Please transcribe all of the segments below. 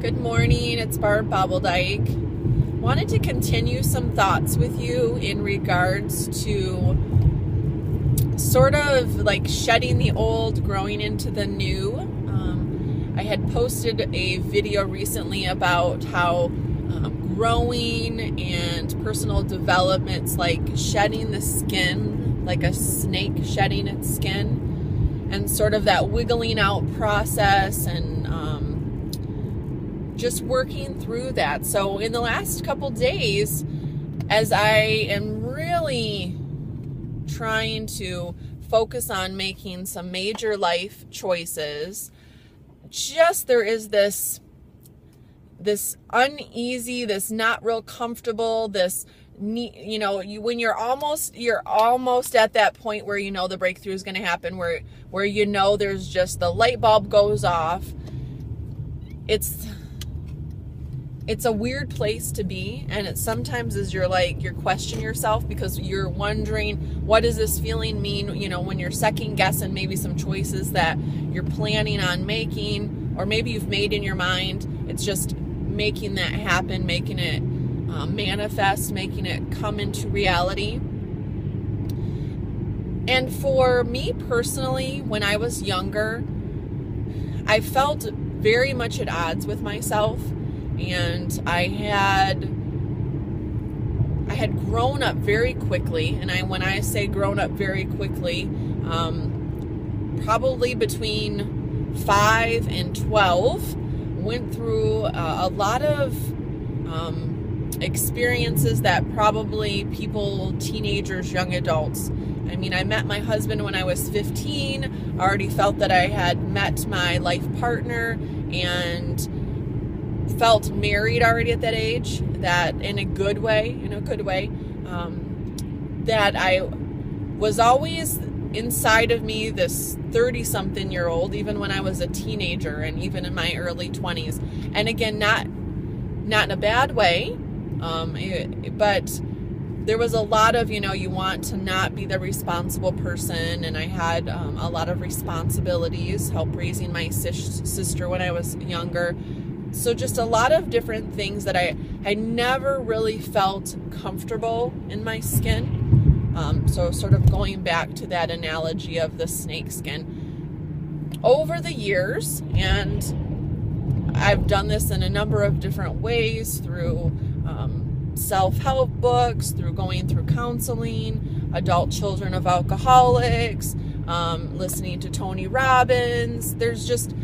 Good morning, it's Barb Bobbledyke. Wanted to continue some thoughts with you in regards to sort of like shedding the old, growing into the new. I had posted a video recently about how growing and personal development's like shedding the skin, like a snake shedding its skin, and sort of that wiggling out process and just working through that. So in the last couple days, as I am really trying to focus on making some major life choices, just there is this uneasy, this not real comfortable, this when you're almost at that point where you know the breakthrough is going to happen, where you know there's just the light bulb goes off. It's a weird place to be, and it sometimes is you're questioning yourself because you're wondering, what does this feeling mean, when you're second guessing maybe some choices that you're planning on making, or maybe you've made in your mind. It's just making that happen, making it manifest, making it come into reality. And for me personally, when I was younger, I felt very much at odds with myself. And I had grown up very quickly, and when I say grown up very quickly, probably between 5 and 12, went through a lot of experiences that probably teenagers, young adults. I mean, I met my husband when I was 15, already felt that I had met my life partner, and felt married already at that age, that in a good way, that I was always inside of me this 30-something-year-old, even when I was a teenager and even in my early 20s. And again, not in a bad way, but there was a lot of, you want to not be the responsible person, and I had a lot of responsibilities, help raising my sister when I was younger. So just a lot of different things that I never really felt comfortable in my skin. So sort of going back to that analogy of the snake skin. Over the years, and I've done this in a number of different ways, through self-help books, through going through counseling, adult children of alcoholics, listening to Tony Robbins. There's just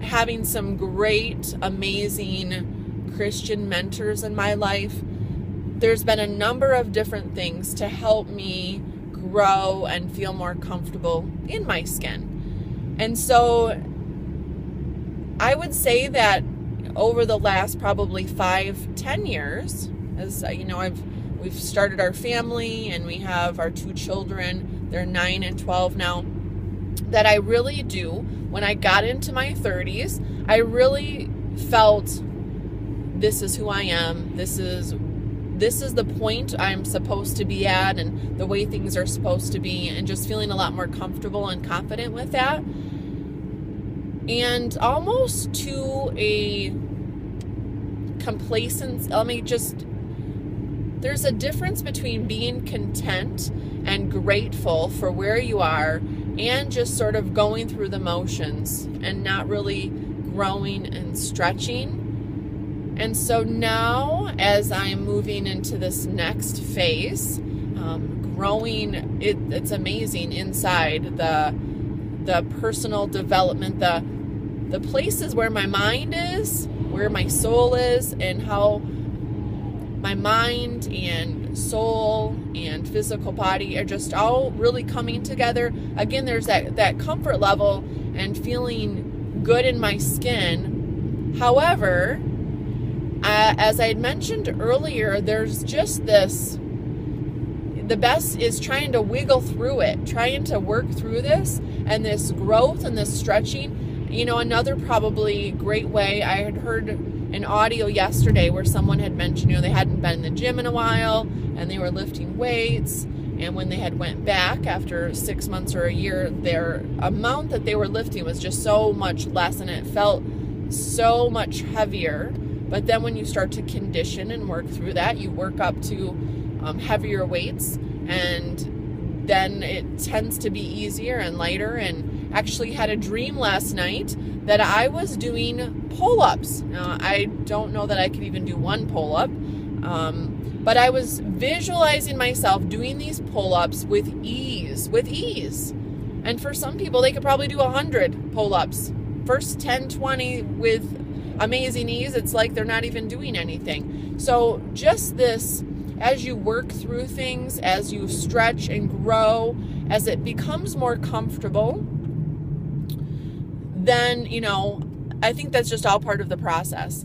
having some great, amazing Christian mentors in my life. There's been a number of different things to help me grow and feel more comfortable in my skin. And so I would say that over the last probably 5-10 years, as we've started our family and we have our 2 children, they're 9 and 12 now, that I really do, when I got into my 30s, I really felt this is who I am. This is the point I'm supposed to be at, and the way things are supposed to be, and just feeling a lot more comfortable and confident with that. And almost to a complacence. There's a difference between being content and grateful for where you are and just sort of going through the motions and not really growing and stretching. And so now, as I'm moving into this next phase, growing, it's amazing inside the personal development, the places where my mind is, where my soul is, and how my mind and soul and physical body are just all really coming together. Again, there's that comfort level and feeling good in my skin. However, as I had mentioned earlier, there's just the best is trying to wiggle through it, trying to work through this, and this growth and this stretching. Another probably great way, I had heard an audio yesterday where someone had mentioned, they hadn't been in the gym in a while, and they were lifting weights, and when they had went back after 6 months or a year, their amount that they were lifting was just so much less, and it felt so much heavier. But then when you start to condition and work through that, you work up to heavier weights, and then it tends to be easier and lighter. And actually had a dream last night that I was doing pull-ups. Now, I don't know that I could even do one pull-up, but I was visualizing myself doing these pull-ups with ease. And for some people, they could probably do 100 pull-ups. First 10, 20 with amazing ease, it's like they're not even doing anything. So just this, as you work through things, as you stretch and grow, as it becomes more comfortable, then, you know, I think that's just all part of the process.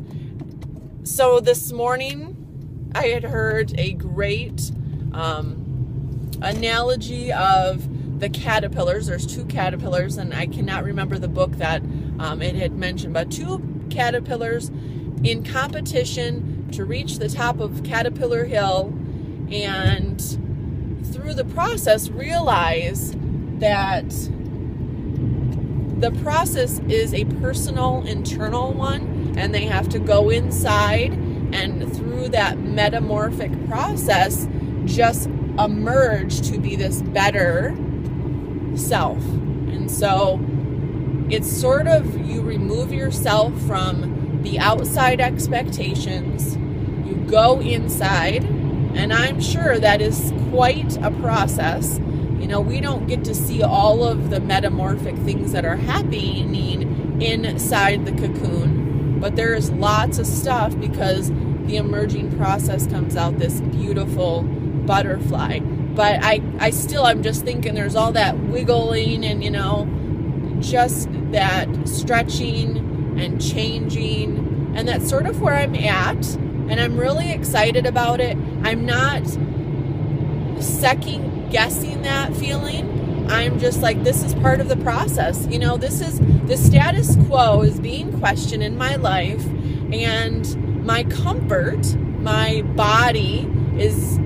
So this morning, I had heard a great analogy of the caterpillars. There's two caterpillars, and I cannot remember the book that it had mentioned, but two caterpillars in competition to reach the top of Catapillar Hill, and through the process realize that the process is a personal, internal one, and they have to go inside, and through that metamorphic process just emerge to be this better self. And so it's sort of, you remove yourself from the outside expectations, you go inside, and I'm sure that is quite a process. You know, we don't get to see all of the metamorphic things that are happening inside the cocoon, but there is lots of stuff because the emerging process comes out this beautiful butterfly. But I'm just thinking there's all that wiggling and, you know, just that stretching and changing, and that's sort of where I'm at, and I'm really excited about it. I'm not second guessing that feeling. I'm just like, this is part of the process. You know, this is the status quo is being questioned in my life, and my comfort, my body is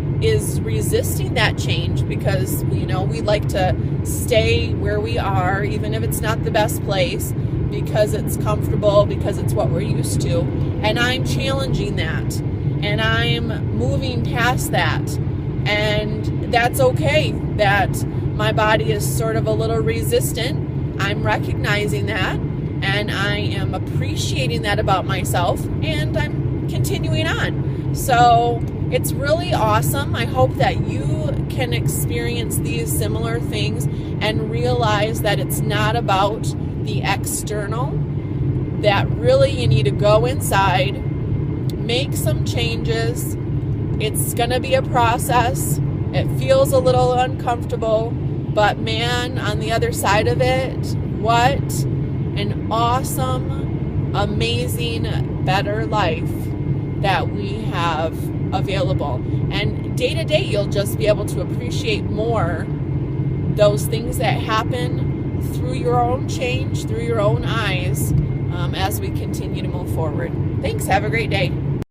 resisting that change because, you know, we like to stay where we are, even if it's not the best place, because it's comfortable, because it's what we're used to. And I'm challenging that, and I'm moving past that, and that's okay that my body is sort of a little resistant. I'm recognizing that, and I am appreciating that about myself, and I'm continuing on. So it's really awesome. I hope that you can experience these similar things and realize that it's not about the external, that really you need to go inside, make some changes. It's going to be a process. It feels a little uncomfortable, but man, on the other side of it, what an awesome, amazing, better life that we have available. And day to day, you'll just be able to appreciate more those things that happen through your own change, through your own eyes, as we continue to move forward. Thanks. Have a great day.